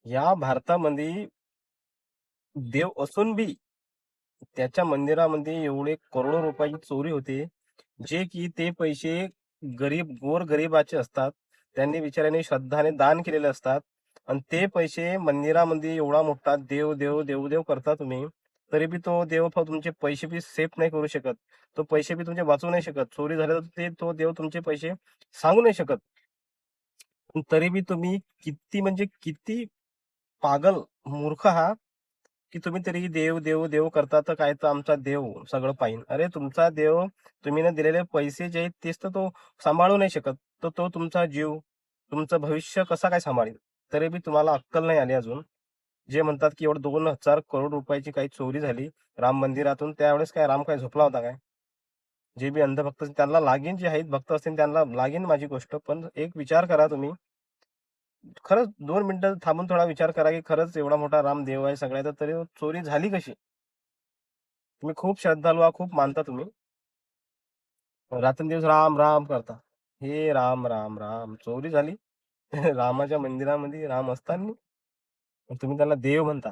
या भारतामध्ये देव असून बी त्याच्या मंदिरामध्ये एवढे करोडो रुपयाची चोरी होते, जे की ते पैसे गोरगरिबाचे असतात. त्यांनी बिचाऱ्यांनी श्रद्धाने दान केलेले असतात आणि ते पैसे मंदिरामध्ये एवढा मोठा देव, देव, देव, देव करता तुम्ही, तरी बी तो देव तुमचे पैसे बी सेफ नाही करू शकत. तो पैसे बी तुमचे वाचवू नाही शकत. चोरी झाले तर तो देव तुमचे पैसे सांगू नाही शकत. पण तरी बी तुम्ही किती म्हणजे किती पागल, मूर्ख आहात, की तुम्ही तरी देव, देव, देव करता, तर काय तर आमचा देव सगळं पाहीन. अरे तुमचा देव तुम्ही ना दिलेले पैसे जे आहेत तेच तर तो सांभाळू नाही शकत. तर तो तुमचा जीव, तुमचं भविष्य कसा काय सांभाळेल? तरी बी तुम्हाला अक्कल नाही आली अजून. जे म्हणतात की एवढं 2,000 करोड रुपयाची काही चोरी झाली राम मंदिरातून, त्यावेळेस काय राम काय झोपला होता काय? जे बी अंधभक्त असतील त्यांना लागेल, जे आहेत भक्त असतील त्यांना लागेल माझी गोष्ट. पण एक विचार करा तुम्ही. खरंच 2 मिनिटं थांबून थोडा विचार करा, की खरंच एवढा मोठा राम देव आहे सगळ्याचा, तरी चोरी झाली कशी? तुम्ही खूप श्रद्धाळू आहात, खूप मानता तुम्ही. रात्रंदिवस राम, राम करता. हे राम, राम, राम. चोरी झाली रामाच्या मंदिरामध्ये राम असताना तुम्ही त्याला देव म्हणता.